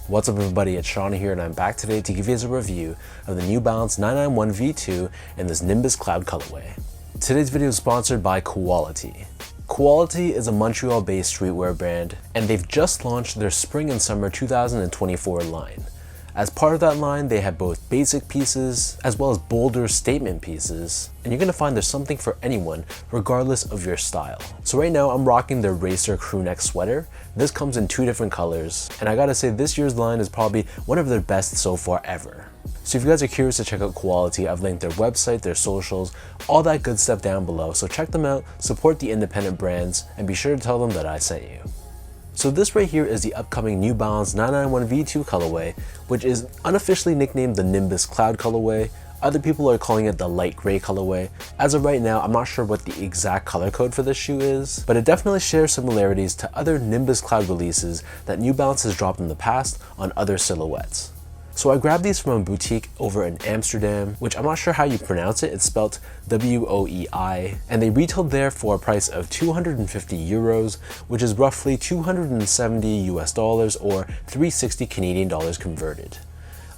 What's up everybody, it's Sean here and I'm back today to give you a review of the New Balance 991 V2 in this Nimbus Cloud colorway. Today's video is sponsored by Quality. Quality is a Montreal-based streetwear brand and they've just launched their Spring and Summer 2024 line. As part of that line, they have both basic pieces as well as bolder statement pieces, and you're gonna find there's something for anyone regardless of your style. So right now I'm rocking their Racer crewneck sweater. This comes in two different colors, and I gotta say this year's line is probably one of their best so far ever. So if you guys are curious to check out Quality, I've linked their website, their socials, all that good stuff down below, so check them out, support the independent brands, and be sure to tell them that I sent you. So this right here is the upcoming New Balance 991 V2 colorway, which is unofficially nicknamed the Nimbus Cloud colorway. Other people are calling it the light gray colorway. As of right now, I'm not sure what the exact color code for this shoe is, but it definitely shares similarities to other Nimbus Cloud releases that New Balance has dropped in the past on other silhouettes. So I grabbed these from a boutique over in Amsterdam, which I'm not sure how you pronounce it, it's spelled W-O-E-I, and they retailed there for a price of 250 euros, which is roughly 270 US dollars or 360 Canadian dollars converted.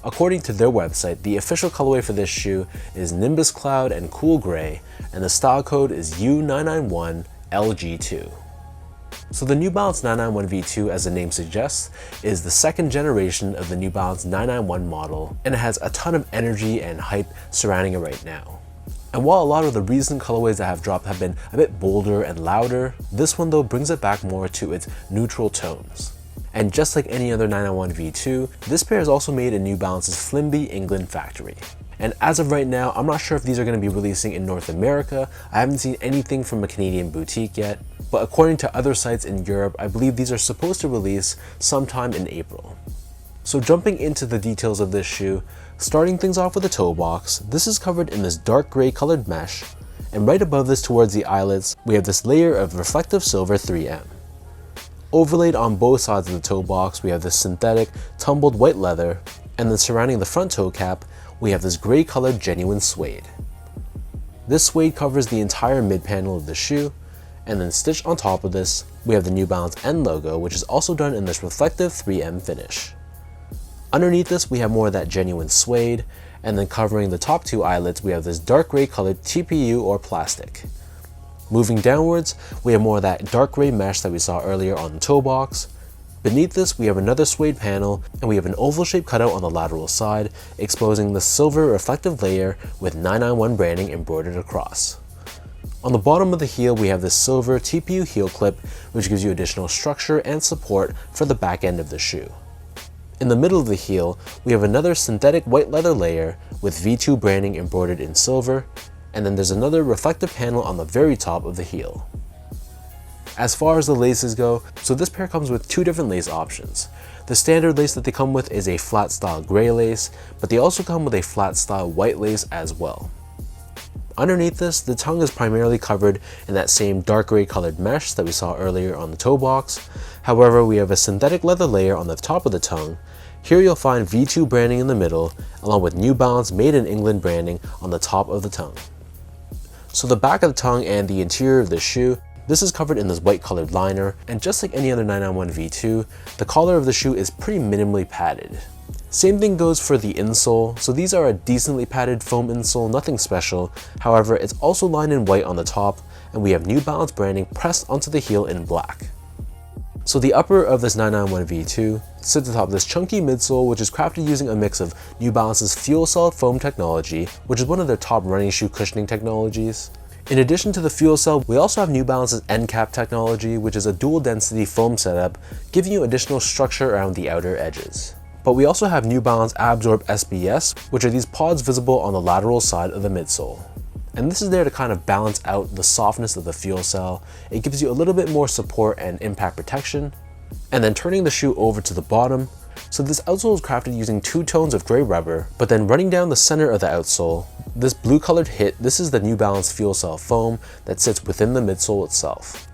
According to their website, the official colorway for this shoe is Nimbus Cloud and Cool Gray, and the style code is U991LG2. So the New Balance 991 V2, as the name suggests, is the second generation of the New Balance 991 model, and it has a ton of energy and hype surrounding it right now. And while a lot of the recent colorways that have dropped have been a bit bolder and louder, this one though brings it back more to its neutral tones. And just like any other 991 V2, this pair is also made in New Balance's Flimby, England factory. And as of right now, I'm not sure if these are going to be releasing in North America. I haven't seen anything from a Canadian boutique yet, but according to other sites in Europe, I believe these are supposed to release sometime in April. So jumping into the details of this shoe, starting things off with the toe box, this is covered in this dark gray colored mesh, and right above this towards the eyelets, we have this layer of reflective silver 3M. Overlaid on both sides of the toe box, we have this synthetic tumbled white leather, and then surrounding the front toe cap, we have this gray colored genuine suede. This suede covers the entire mid panel of the shoe, and then stitched on top of this, we have the New Balance N logo, which is also done in this reflective 3M finish. Underneath this, we have more of that genuine suede, and then covering the top two eyelets, we have this dark gray colored TPU or plastic. Moving downwards, we have more of that dark gray mesh that we saw earlier on the toe box. Beneath this, we have another suede panel, and we have an oval shaped cutout on the lateral side, exposing the silver reflective layer with 991 branding embroidered across. On the bottom of the heel, we have this silver TPU heel clip, which gives you additional structure and support for the back end of the shoe. In the middle of the heel, we have another synthetic white leather layer with V2 branding embroidered in silver, and then there's another reflective panel on the very top of the heel. As far as the laces go, so this pair comes with two different lace options. The standard lace that they come with is a flat style gray lace, but they also come with a flat style white lace as well. Underneath this, the tongue is primarily covered in that same dark gray colored mesh that we saw earlier on the toe box. However, we have a synthetic leather layer on the top of the tongue. Here you'll find V2 branding in the middle, along with New Balance Made in England branding on the top of the tongue. So the back of the tongue and the interior of the shoe, this is covered in this white colored liner, and just like any other 991 V2, the collar of the shoe is pretty minimally padded. Same thing goes for the insole, so these are a decently padded foam insole, nothing special. However, it's also lined in white on the top, and we have New Balance branding pressed onto the heel in black. So the upper of this 991 V2 sits atop this chunky midsole, which is crafted using a mix of New Balance's fuel cell foam technology, which is one of their top running shoe cushioning technologies. In addition to the fuel cell, we also have New Balance's end cap technology, which is a dual density foam setup, giving you additional structure around the outer edges. But we also have New Balance Absorb SBS, which are these pods visible on the lateral side of the midsole. And this is there to kind of balance out the softness of the fuel cell. It gives you a little bit more support and impact protection. And then turning the shoe over to the bottom, so this outsole is crafted using two tones of gray rubber, but then running down the center of the outsole, this blue colored hit, this is the New Balance fuel cell foam that sits within the midsole itself.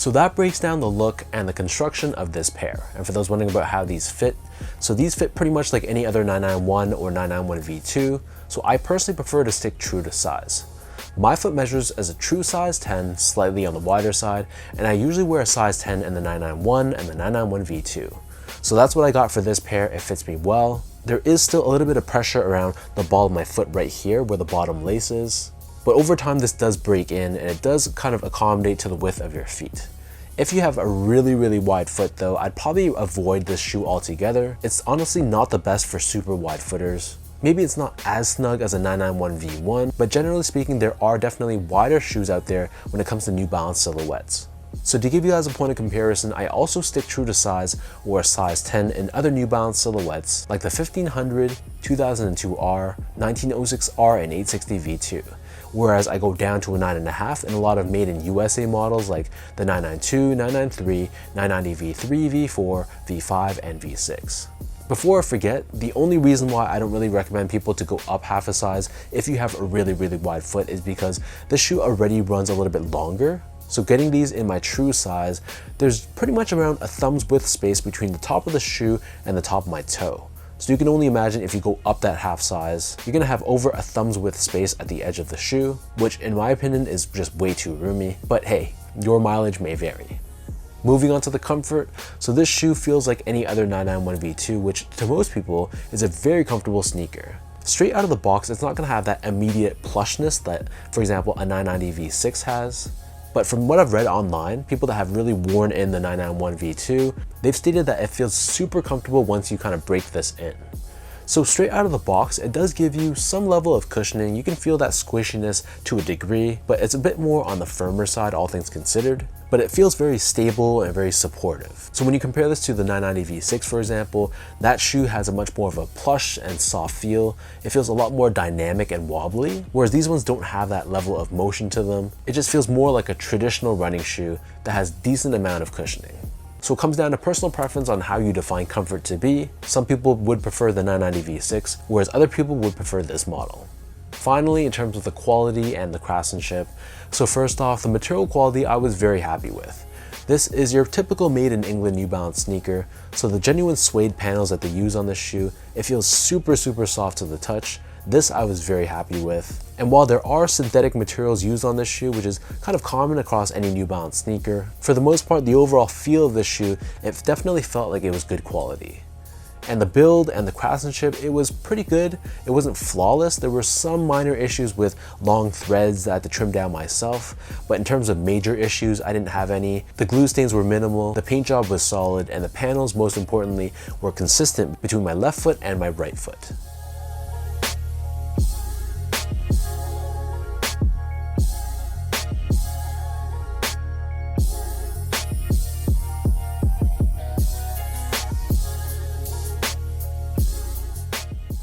So that breaks down the look and the construction of this pair. And for those wondering about how these fit, so these fit pretty much like any other 991 or 991 V2, so I personally prefer to stick true to size. My foot measures as a true size 10, slightly on the wider side, and I usually wear a size 10 in the 991 and the 991 V2. So that's what I got for this pair. It fits me well. There is still a little bit of pressure around the ball of my foot right here where the bottom lace is. But over time this does break in and it does kind of accommodate to the width of your feet. If you have a really wide foot though, I'd probably avoid this shoe altogether. It's honestly not the best for super wide footers. Maybe it's not as snug as a 991 V1, but generally speaking, there are definitely wider shoes out there when it comes to New Balance silhouettes. So to give you guys a point of comparison, I also stick true to size or a size 10 in other New Balance silhouettes like the 1500, 2002R, 1906R, and 860 V2. Whereas I go down to a 9.5 in a lot of made in USA models like the 992, 993, 990 V3, V4, V5, and V6. Before I forget, the only reason why I don't really recommend people to go up half a size if you have a really wide foot is because the shoe already runs a little bit longer. So getting these in my true size, there's pretty much around a thumb's width space between the top of the shoe and the top of my toe. So you can only imagine if you go up that half size, you're gonna have over a thumb's width space at the edge of the shoe, which in my opinion is just way too roomy. But hey, your mileage may vary. Moving on to the comfort, so this shoe feels like any other 991 V2, which to most people is a very comfortable sneaker. Straight out of the box, it's not gonna have that immediate plushness that, for example, a 990 V6 has. But from what I've read online, people that have really worn in the 991 V2, they've stated that it feels super comfortable once you kind of break this in. So straight out of the box, it does give you some level of cushioning. You can feel that squishiness to a degree, but it's a bit more on the firmer side, all things considered. But it feels very stable and very supportive. So when you compare this to the 990 V6, for example, that shoe has a much more of a plush and soft feel. It feels a lot more dynamic and wobbly, whereas these ones don't have that level of motion to them. It just feels more like a traditional running shoe that has decent amount of cushioning. So it comes down to personal preference on how you define comfort to be. Some people would prefer the 990 V6, whereas other people would prefer this model. Finally, in terms of the quality and the craftsmanship, so first off, the material quality I was very happy with. This is your typical made in England New Balance sneaker, so the genuine suede panels that they use on this shoe, it feels super soft to the touch. This I was very happy with. And while there are synthetic materials used on this shoe, which is kind of common across any New Balance sneaker, for the most part, the overall feel of this shoe, it definitely felt like it was good quality. And the build and the craftsmanship, it was pretty good. It wasn't flawless. There were some minor issues with long threads that I had to trim down myself, but in terms of major issues, I didn't have any. The glue stains were minimal, the paint job was solid, and the panels, most importantly, were consistent between my left foot and my right foot.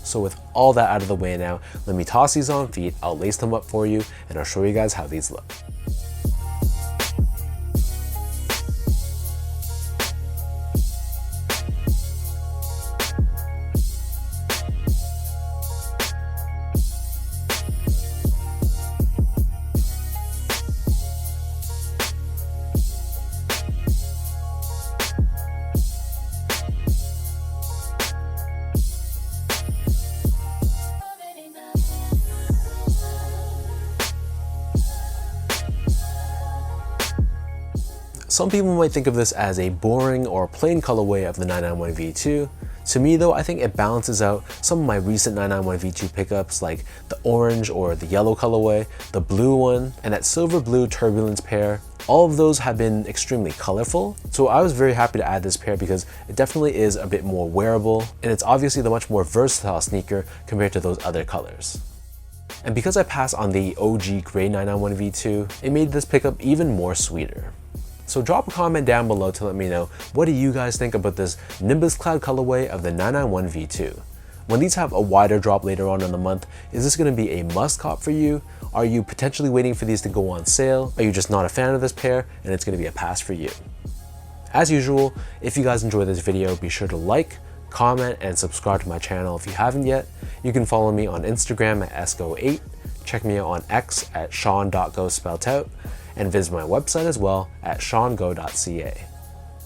So with all that out of the way now, let me toss these on feet, I'll lace them up for you, and I'll show you guys how these look. Some people might think of this as a boring or plain colorway of the 991 V2. To me though, I think it balances out some of my recent 991 V2 pickups like the orange or the yellow colorway, the blue one, and that silver blue turbulence pair. All of those have been extremely colorful, so I was very happy to add this pair because it definitely is a bit more wearable, and it's obviously the much more versatile sneaker compared to those other colors. And because I passed on the OG gray 991 V2, it made this pickup even more sweeter. So drop a comment down below to let me know, what do you guys think about this Nimbus Cloud colorway of the 991 V2? When these have a wider drop later on in the month, is this going to be a must cop for you? Are you potentially waiting for these to go on sale? Are you just not a fan of this pair and it's going to be a pass for you? As usual, if you guys enjoyed this video, be sure to like, comment, and subscribe to my channel if you haven't yet. You can follow me on Instagram at esco8, check me out on X at sean.go spelt out, and visit my website as well at seango.ca.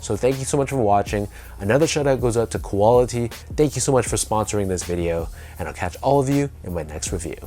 So thank you so much for watching. Another shout out goes out to Quality. Thank you so much for sponsoring this video, and I'll catch all of you in my next review.